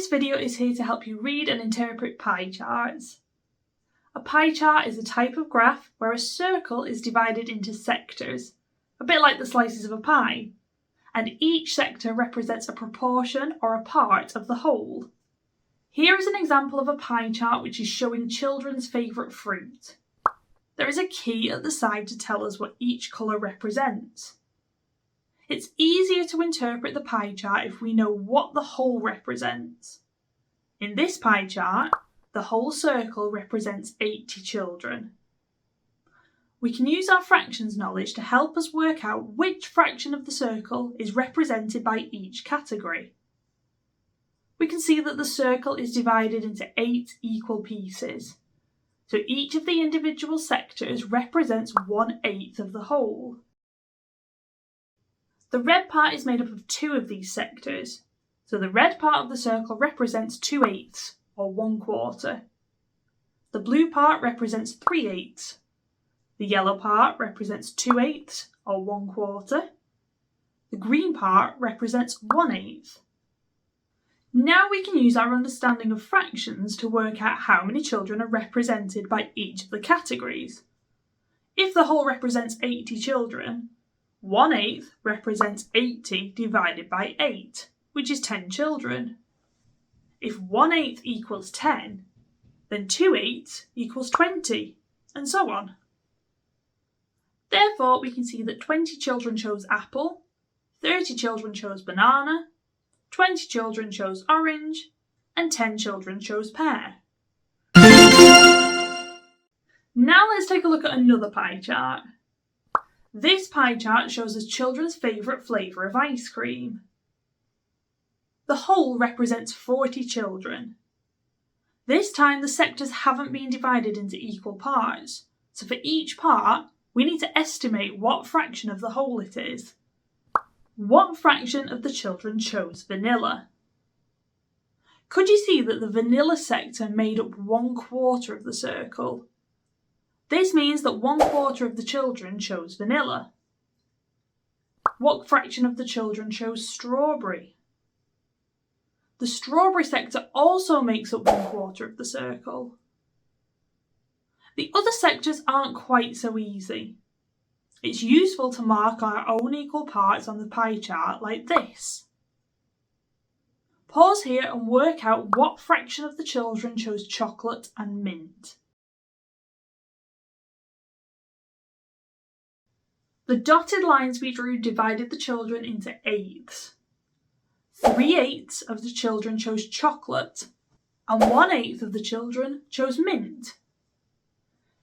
This video is here to help you read and interpret pie charts. A pie chart is a type of graph where a circle is divided into sectors, a bit like the slices of a pie, and each sector represents a proportion or a part of the whole. Here is an example of a pie chart which is showing children's favourite fruit. There is a key at the side to tell us what each colour represents. It's easier to interpret the pie chart if we know what the whole represents. In this pie chart, the whole circle represents 80 children. We can use our fractions knowledge to help us work out which fraction of the circle is represented by each category. We can see that the circle is divided into 8 equal pieces, so each of the individual sectors represents 1/8 of the whole. The red part is made up of 2 of these sectors, so the red part of the circle represents 2/8, or 1/4. The blue part represents 3/8. The yellow part represents 2/8, or 1/4. The green part represents 1/8. Now we can use our understanding of fractions to work out how many children are represented by each of the categories. If the whole represents 80 children, 1/8 represents 80 divided by 8, which is 10 children. If 1/8 equals 10, then 2/8 equals 20, and so on. Therefore, we can see that 20 children chose apple, 30 children chose banana, 20 children chose orange, and 10 children chose pear. Now let's take a look at another pie chart. This pie chart shows us children's favourite flavour of ice cream. The whole represents 40 children. This time the sectors haven't been divided into equal parts, so for each part we need to estimate what fraction of the whole it is. What fraction of the children chose vanilla? Could you see that the vanilla sector made up 1/4 of the circle? This means that 1/4 of the children chose vanilla. What fraction of the children chose strawberry? The strawberry sector also makes up 1/4 of the circle. The other sectors aren't quite so easy. It's useful to mark our own equal parts on the pie chart like this. Pause here and work out what fraction of the children chose chocolate and mint. The dotted lines we drew divided the children into 8ths. 3/8 of the children chose chocolate, and 1/8 of the children chose mint.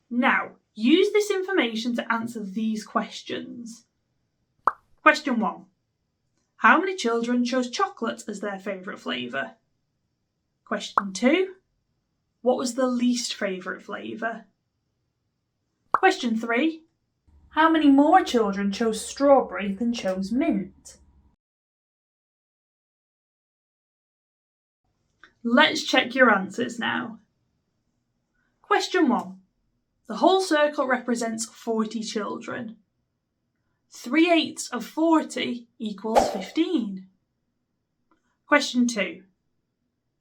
Now, use this information to answer these questions. Question 1. How many children chose chocolate as their favourite flavour? Question 2. What was the least favourite flavour? Question 3. How many more children chose strawberry than chose mint? Let's check your answers now. Question 1. The whole circle represents 40 children. 3/8 of 40 equals 15. Question 2.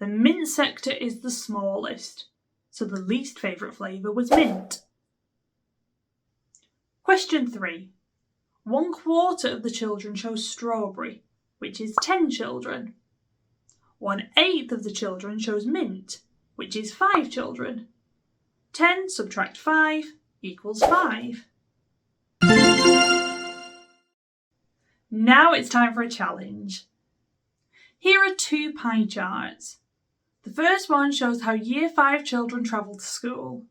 The mint sector is the smallest, so the least favourite flavour was mint. Question 3. 1/4 of the children chose strawberry, which is 10 children. 1/8 of the children chose mint, which is 5 children. 10 subtract 5 equals 5. Now it's time for a challenge. Here are 2 pie charts. The first one shows how Year 5 children travel to school.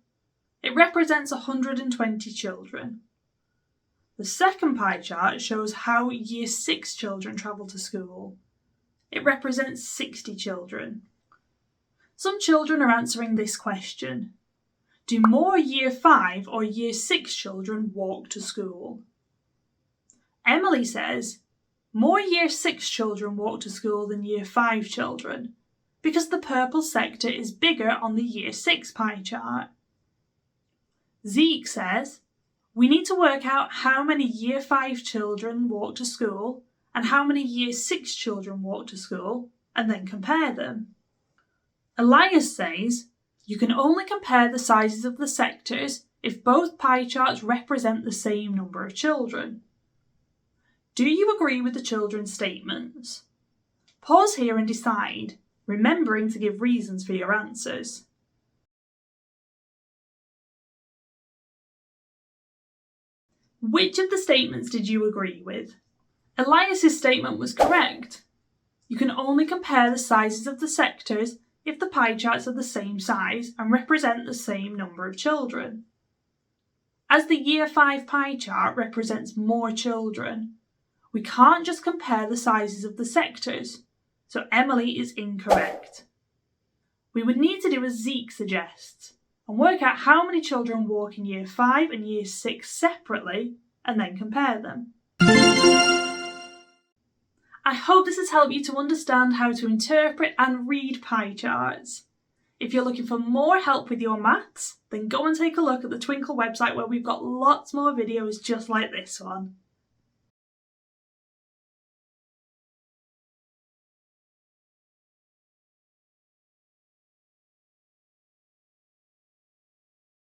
It represents 120 children. The second pie chart shows how Year 6 children travel to school. It represents 60 children. Some children are answering this question. Do more Year 5 or Year 6 children walk to school? Emily says, more Year 6 children walk to school than Year 5 children, because the purple sector is bigger on the Year 6 pie chart. Zeke says, we need to work out how many Year 5 children walk to school and how many Year 6 children walk to school, and then compare them. Elias says, you can only compare the sizes of the sectors if both pie charts represent the same number of children. Do you agree with the children's statements? Pause here and decide, remembering to give reasons for your answers. Which of the statements did you agree with? Elias's statement was correct. You can only compare the sizes of the sectors if the pie charts are the same size and represent the same number of children. As the Year 5 pie chart represents more children, we can't just compare the sizes of the sectors, so Emily is incorrect. We would need to do as Zeke suggests and work out how many children walk in Year 5 and Year 6 separately and then compare them. I hope this has helped you to understand how to interpret and read pie charts. If you're looking for more help with your maths, then go and take a look at the Twinkl website where we've got lots more videos just like this one.